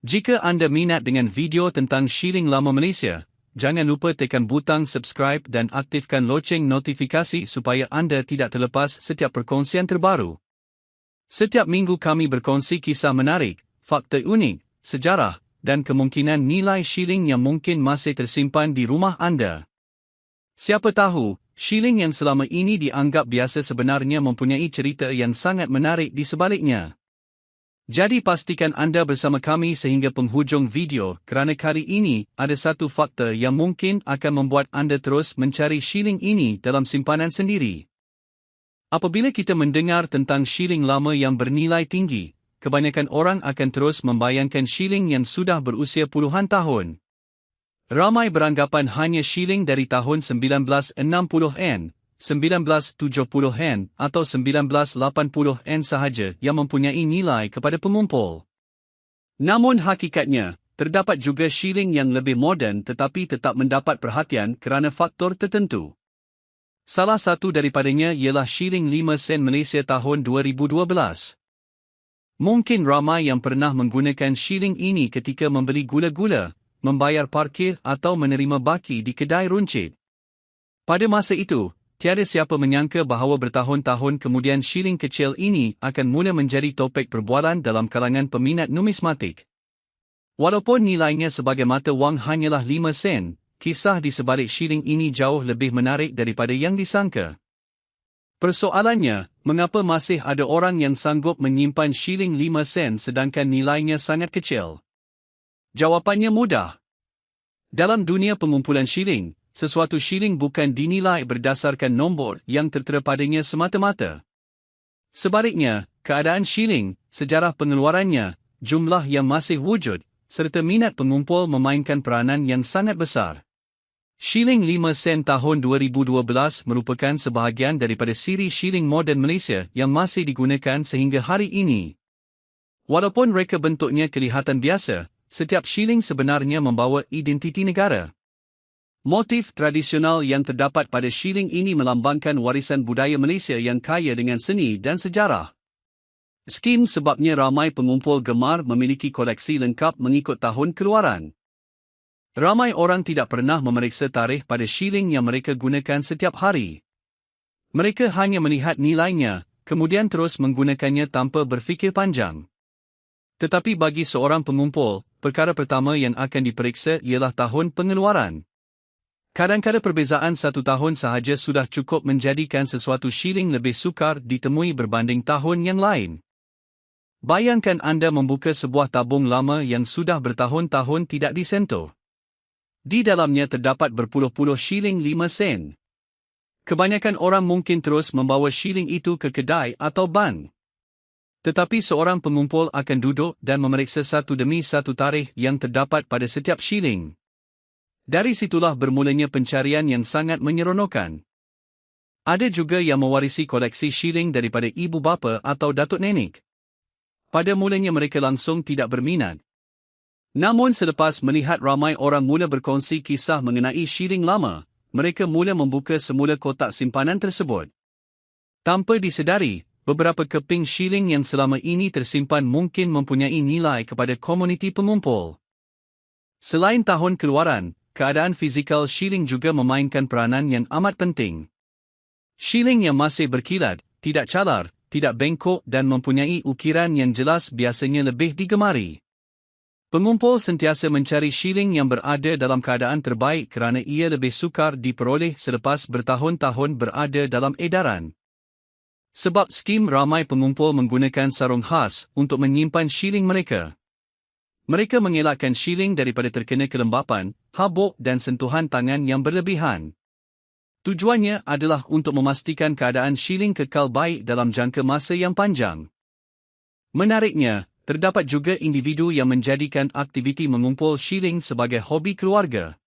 Jika anda minat dengan video tentang shilling lama Malaysia, jangan lupa tekan butang subscribe dan aktifkan loceng notifikasi supaya anda tidak terlepas setiap perkongsian terbaru. Setiap minggu kami berkongsi kisah menarik, fakta unik, sejarah, dan kemungkinan nilai shilling yang mungkin masih tersimpan di rumah anda. Siapa tahu, shilling yang selama ini dianggap biasa sebenarnya mempunyai cerita yang sangat menarik di sebaliknya. Jadi pastikan anda bersama kami sehingga penghujung video kerana kali ini ada satu fakta yang mungkin akan membuat anda terus mencari shilling ini dalam simpanan sendiri. Apabila kita mendengar tentang shilling lama yang bernilai tinggi, kebanyakan orang akan terus membayangkan shilling yang sudah berusia puluhan tahun. Ramai beranggapan hanya shilling dari tahun 1960-an, 1970-an atau 1980-an sahaja yang mempunyai nilai kepada pengumpul. Namun hakikatnya, terdapat juga shilling yang lebih moden tetapi tetap mendapat perhatian kerana faktor tertentu. Salah satu daripadanya ialah shilling 5 sen Malaysia tahun 2012. Mungkin ramai yang pernah menggunakan shilling ini ketika membeli gula-gula, membayar parkir atau menerima baki di kedai runcit. Pada masa itu, tiada siapa menyangka bahawa bertahun-tahun kemudian shilling kecil ini akan mula menjadi topik perbualan dalam kalangan peminat numismatik. Walaupun nilainya sebagai mata wang hanyalah 5 sen, kisah di sebalik shilling ini jauh lebih menarik daripada yang disangka. Persoalannya, mengapa masih ada orang yang sanggup menyimpan shilling 5 sen sedangkan nilainya sangat kecil? Jawapannya mudah. Dalam dunia pengumpulan shilling, sesuatu shilling bukan dinilai berdasarkan nombor yang tertera padanya semata-mata. Sebaliknya, keadaan shilling, sejarah pengeluarannya, jumlah yang masih wujud, serta minat pengumpul memainkan peranan yang sangat besar. Shilling 5 sen tahun 2012 merupakan sebahagian daripada siri shilling moden Malaysia yang masih digunakan sehingga hari ini. Walaupun reka bentuknya kelihatan biasa, setiap shilling sebenarnya membawa identiti negara. Motif tradisional yang terdapat pada shilling ini melambangkan warisan budaya Malaysia yang kaya dengan seni dan sejarah. Skim sebabnya ramai pengumpul gemar memiliki koleksi lengkap mengikut tahun keluaran. Ramai orang tidak pernah memeriksa tarikh pada shilling yang mereka gunakan setiap hari. Mereka hanya melihat nilainya, kemudian terus menggunakannya tanpa berfikir panjang. Tetapi bagi seorang pengumpul, perkara pertama yang akan diperiksa ialah tahun pengeluaran. Kadang-kadang perbezaan satu tahun sahaja sudah cukup menjadikan sesuatu shilling lebih sukar ditemui berbanding tahun yang lain. Bayangkan anda membuka sebuah tabung lama yang sudah bertahun-tahun tidak disentuh. Di dalamnya terdapat berpuluh-puluh shilling 5 sen. Kebanyakan orang mungkin terus membawa shilling itu ke kedai atau bank. Tetapi seorang pengumpul akan duduk dan memeriksa satu demi satu tarikh yang terdapat pada setiap shilling. Dari situlah bermulanya pencarian yang sangat menyeronokkan. Ada juga yang mewarisi koleksi shilling daripada ibu bapa atau datuk nenek. Pada mulanya mereka langsung tidak berminat. Namun selepas melihat ramai orang mula berkongsi kisah mengenai shilling lama, mereka mula membuka semula kotak simpanan tersebut. Tanpa disedari, beberapa keping shilling yang selama ini tersimpan mungkin mempunyai nilai kepada komuniti pengumpul. Selain tahun keluaran, keadaan fizikal shilling juga memainkan peranan yang amat penting. Shilling yang masih berkilat, tidak calar, tidak bengkok dan mempunyai ukiran yang jelas biasanya lebih digemari. Pengumpul sentiasa mencari shilling yang berada dalam keadaan terbaik kerana ia lebih sukar diperoleh selepas bertahun-tahun berada dalam edaran. Sebab skim ramai pengumpul menggunakan sarung khas untuk menyimpan shilling mereka. Mereka mengelakkan shilling daripada terkena kelembapan, habuk dan sentuhan tangan yang berlebihan. Tujuannya adalah untuk memastikan keadaan shilling kekal baik dalam jangka masa yang panjang. Menariknya, terdapat juga individu yang menjadikan aktiviti mengumpul shilling sebagai hobi keluarga.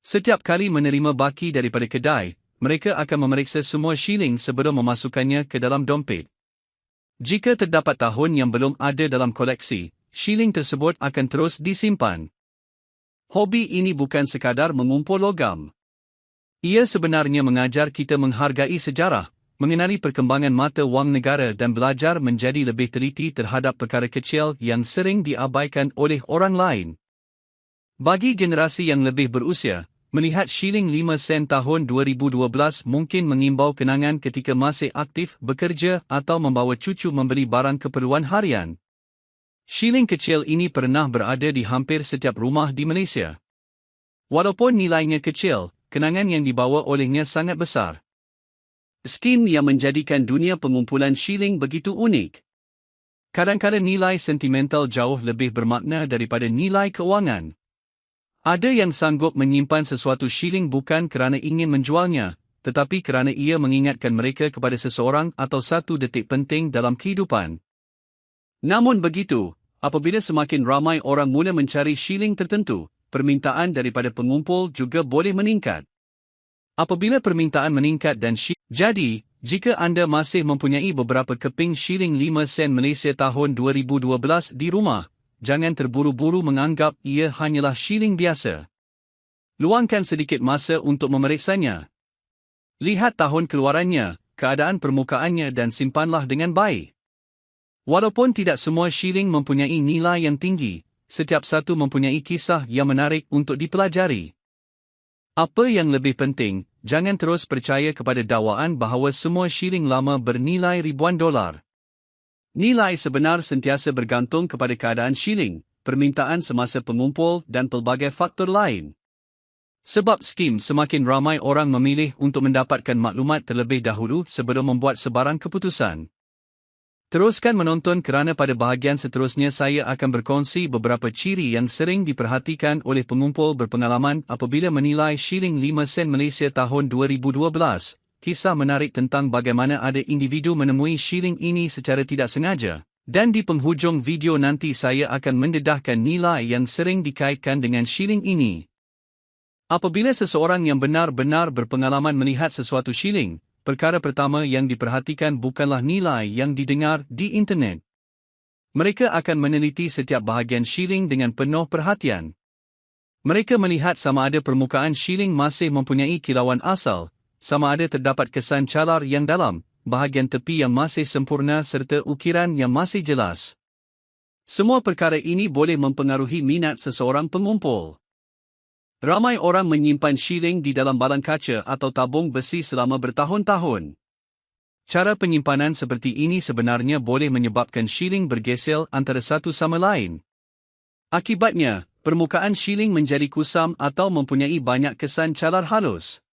Setiap kali menerima baki daripada kedai, mereka akan memeriksa semua shilling sebelum memasukkannya ke dalam dompet. Jika terdapat tahun yang belum ada dalam koleksi, shilling tersebut akan terus disimpan. Hobi ini bukan sekadar mengumpul logam. Ia sebenarnya mengajar kita menghargai sejarah, mengenali perkembangan mata wang negara dan belajar menjadi lebih teliti terhadap perkara kecil yang sering diabaikan oleh orang lain. Bagi generasi yang lebih berusia, melihat shilling 5 sen tahun 2012 mungkin mengimbau kenangan ketika masih aktif bekerja atau membawa cucu membeli barang keperluan harian. Shilling kecil ini pernah berada di hampir setiap rumah di Malaysia. Walaupun nilainya kecil, kenangan yang dibawa olehnya sangat besar. Skim yang menjadikan dunia pengumpulan shilling begitu unik. Kadang-kadang nilai sentimental jauh lebih bermakna daripada nilai keuangan. Ada yang sanggup menyimpan sesuatu shilling bukan kerana ingin menjualnya, tetapi kerana ia mengingatkan mereka kepada seseorang atau satu detik penting dalam kehidupan. Namun begitu, apabila semakin ramai orang mula mencari shilling tertentu, permintaan daripada pengumpul juga boleh meningkat. Apabila permintaan meningkat dan jadi, jika anda masih mempunyai beberapa keping shilling 5 sen Malaysia tahun 2012 di rumah, jangan terburu-buru menganggap ia hanyalah shilling biasa. Luangkan sedikit masa untuk memeriksanya. Lihat tahun keluarannya, keadaan permukaannya dan simpanlah dengan baik. Walaupun tidak semua shilling mempunyai nilai yang tinggi, setiap satu mempunyai kisah yang menarik untuk dipelajari. Apa yang lebih penting, jangan terus percaya kepada dakwaan bahawa semua shilling lama bernilai ribuan dolar. Nilai sebenar sentiasa bergantung kepada keadaan shilling, permintaan semasa pengumpul dan pelbagai faktor lain. Sebab skim semakin ramai orang memilih untuk mendapatkan maklumat terlebih dahulu sebelum membuat sebarang keputusan. Teruskan menonton kerana pada bahagian seterusnya saya akan berkongsi beberapa ciri yang sering diperhatikan oleh pengumpul berpengalaman apabila menilai shilling 5 sen Malaysia tahun 2012. Kisah menarik tentang bagaimana ada individu menemui shilling ini secara tidak sengaja. Dan di penghujung video nanti saya akan mendedahkan nilai yang sering dikaitkan dengan shilling ini. Apabila seseorang yang benar-benar berpengalaman melihat sesuatu shilling, perkara pertama yang diperhatikan bukanlah nilai yang didengar di internet. Mereka akan meneliti setiap bahagian shilling dengan penuh perhatian. Mereka melihat sama ada permukaan shilling masih mempunyai kilauan asal, sama ada terdapat kesan calar yang dalam, bahagian tepi yang masih sempurna serta ukiran yang masih jelas. Semua perkara ini boleh mempengaruhi minat seseorang pengumpul. Ramai orang menyimpan shilling di dalam balang kaca atau tabung besi selama bertahun-tahun. Cara penyimpanan seperti ini sebenarnya boleh menyebabkan shilling bergesel antara satu sama lain. Akibatnya, permukaan shilling menjadi kusam atau mempunyai banyak kesan calar halus.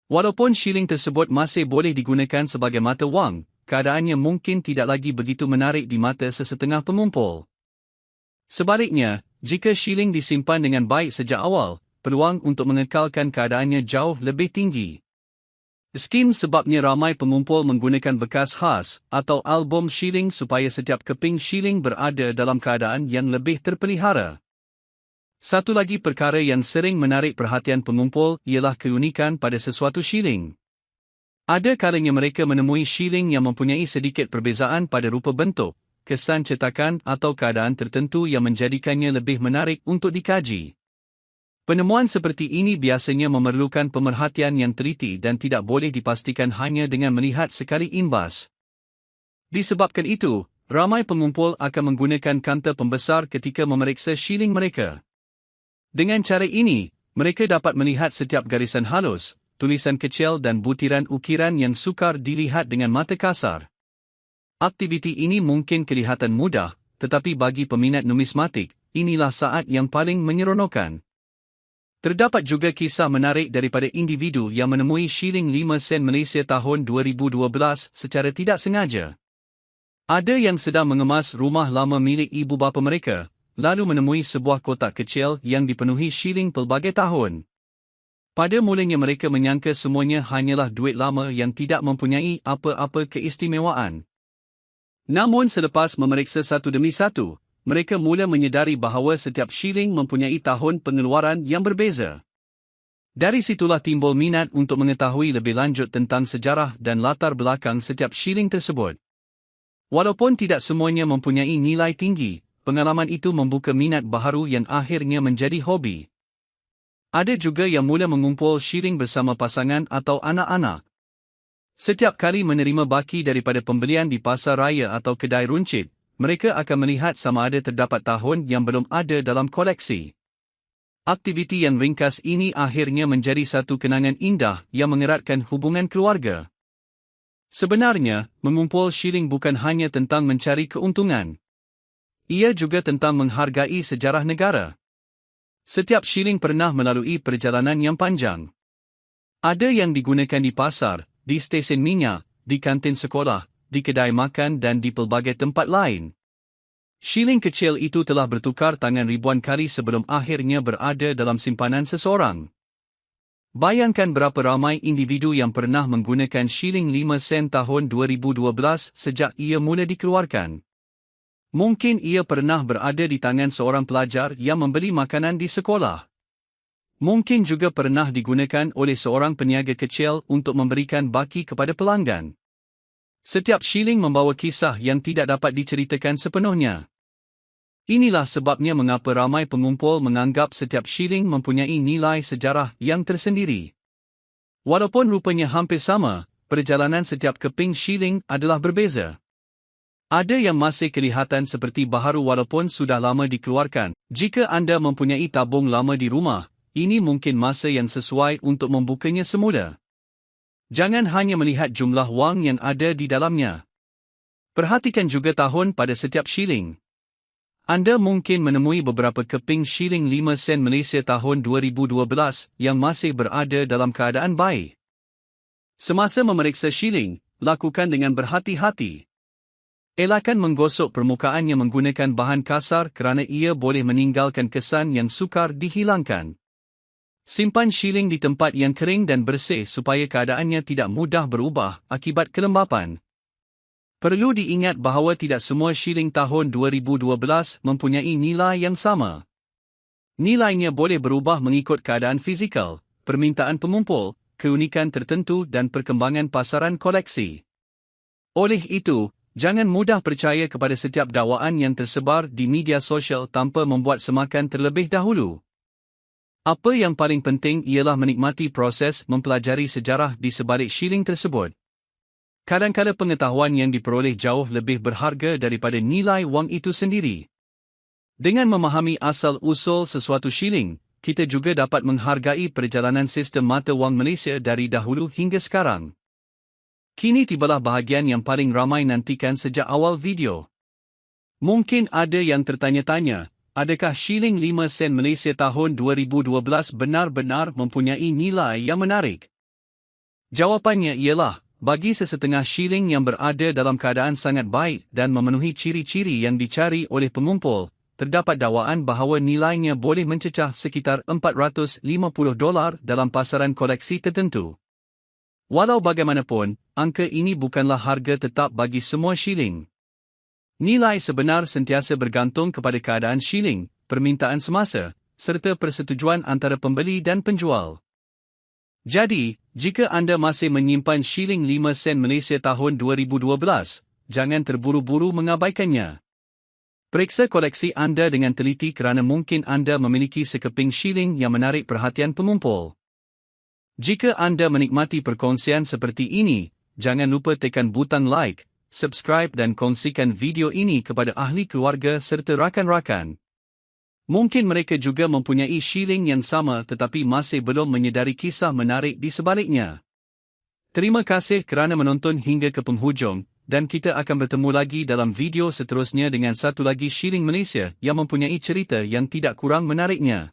Walaupun shilling tersebut masih boleh digunakan sebagai mata wang, keadaannya mungkin tidak lagi begitu menarik di mata sesetengah pengumpul. Sebaliknya, jika shilling disimpan dengan baik sejak awal, peluang untuk mengekalkan keadaannya jauh lebih tinggi. Skim sebabnya ramai pengumpul menggunakan bekas khas atau album shilling supaya setiap keping shilling berada dalam keadaan yang lebih terpelihara. Satu lagi perkara yang sering menarik perhatian pengumpul ialah keunikan pada sesuatu shilling. Ada kalanya mereka menemui shilling yang mempunyai sedikit perbezaan pada rupa bentuk, kesan cetakan atau keadaan tertentu yang menjadikannya lebih menarik untuk dikaji. Penemuan seperti ini biasanya memerlukan pemerhatian yang teliti dan tidak boleh dipastikan hanya dengan melihat sekali imbas. Disebabkan itu, ramai pengumpul akan menggunakan kanta pembesar ketika memeriksa shilling mereka. Dengan cara ini, mereka dapat melihat setiap garisan halus, tulisan kecil dan butiran ukiran yang sukar dilihat dengan mata kasar. Aktiviti ini mungkin kelihatan mudah, tetapi bagi peminat numismatik, inilah saat yang paling menyeronokkan. Terdapat juga kisah menarik daripada individu yang menemui shilling 5 sen Malaysia tahun 2012 secara tidak sengaja. Ada yang sedang mengemas rumah lama milik ibu bapa mereka, lalu menemui sebuah kotak kecil yang dipenuhi shilling pelbagai tahun. Pada mulanya mereka menyangka semuanya hanyalah duit lama yang tidak mempunyai apa-apa keistimewaan. Namun selepas memeriksa satu demi satu, mereka mula menyedari bahawa setiap shilling mempunyai tahun pengeluaran yang berbeza. Dari situlah timbul minat untuk mengetahui lebih lanjut tentang sejarah dan latar belakang setiap shilling tersebut. Walaupun tidak semuanya mempunyai nilai tinggi, pengalaman itu membuka minat baharu yang akhirnya menjadi hobi. Ada juga yang mula mengumpul shilling bersama pasangan atau anak-anak. Setiap kali menerima baki daripada pembelian di pasar raya atau kedai runcit, mereka akan melihat sama ada terdapat tahun yang belum ada dalam koleksi. Aktiviti yang ringkas ini akhirnya menjadi satu kenangan indah yang mengeratkan hubungan keluarga. Sebenarnya, mengumpul shilling bukan hanya tentang mencari keuntungan. Ia juga tentang menghargai sejarah negara. Setiap shilling pernah melalui perjalanan yang panjang. Ada yang digunakan di pasar, di stesen minyak, di kantin sekolah, di kedai makan dan di pelbagai tempat lain. Shilling kecil itu telah bertukar tangan ribuan kali sebelum akhirnya berada dalam simpanan seseorang. Bayangkan berapa ramai individu yang pernah menggunakan shilling 5 sen tahun 2012 sejak ia mula dikeluarkan. Mungkin ia pernah berada di tangan seorang pelajar yang membeli makanan di sekolah. Mungkin juga pernah digunakan oleh seorang peniaga kecil untuk memberikan baki kepada pelanggan. Setiap shilling membawa kisah yang tidak dapat diceritakan sepenuhnya. Inilah sebabnya mengapa ramai pengumpul menganggap setiap shilling mempunyai nilai sejarah yang tersendiri. Walaupun rupanya hampir sama, perjalanan setiap keping shilling adalah berbeza. Ada yang masih kelihatan seperti baharu walaupun sudah lama dikeluarkan. Jika anda mempunyai tabung lama di rumah, ini mungkin masa yang sesuai untuk membukanya semula. Jangan hanya melihat jumlah wang yang ada di dalamnya. Perhatikan juga tahun pada setiap shilling. Anda mungkin menemui beberapa keping shilling 5 sen Malaysia tahun 2012 yang masih berada dalam keadaan baik. Semasa memeriksa shilling, lakukan dengan berhati-hati. Elakkan menggosok permukaannya menggunakan bahan kasar kerana ia boleh meninggalkan kesan yang sukar dihilangkan. Simpan shilling di tempat yang kering dan bersih supaya keadaannya tidak mudah berubah akibat kelembapan. Perlu diingat bahawa tidak semua shilling tahun 2012 mempunyai nilai yang sama. Nilainya boleh berubah mengikut keadaan fizikal, permintaan pengumpul, keunikan tertentu dan perkembangan pasaran koleksi. Oleh itu, jangan mudah percaya kepada setiap dakwaan yang tersebar di media sosial tanpa membuat semakan terlebih dahulu. Apa yang paling penting ialah menikmati proses mempelajari sejarah di sebalik shilling tersebut. Kadang-kadang pengetahuan yang diperoleh jauh lebih berharga daripada nilai wang itu sendiri. Dengan memahami asal-usul sesuatu shilling, kita juga dapat menghargai perjalanan sistem mata wang Malaysia dari dahulu hingga sekarang. Kini tibalah bahagian yang paling ramai nantikan sejak awal video. Mungkin ada yang tertanya-tanya, adakah shilling 5 sen Malaysia tahun 2012 benar-benar mempunyai nilai yang menarik? Jawapannya ialah, bagi sesetengah shilling yang berada dalam keadaan sangat baik dan memenuhi ciri-ciri yang dicari oleh pengumpul, terdapat dakwaan bahawa nilainya boleh mencecah sekitar $450 dalam pasaran koleksi tertentu. Walau bagaimanapun, angka ini bukanlah harga tetap bagi semua shilling. Nilai sebenar sentiasa bergantung kepada keadaan shilling, permintaan semasa, serta persetujuan antara pembeli dan penjual. Jadi, jika anda masih menyimpan shilling 5 sen Malaysia tahun 2012, jangan terburu-buru mengabaikannya. Periksa koleksi anda dengan teliti kerana mungkin anda memiliki sekeping shilling yang menarik perhatian pengumpul. Jika anda menikmati perkongsian seperti ini, jangan lupa tekan butang like, subscribe dan kongsikan video ini kepada ahli keluarga serta rakan-rakan. Mungkin mereka juga mempunyai shilling yang sama tetapi masih belum menyedari kisah menarik di sebaliknya. Terima kasih kerana menonton hingga ke penghujung, dan kita akan bertemu lagi dalam video seterusnya dengan satu lagi shilling Malaysia yang mempunyai cerita yang tidak kurang menariknya.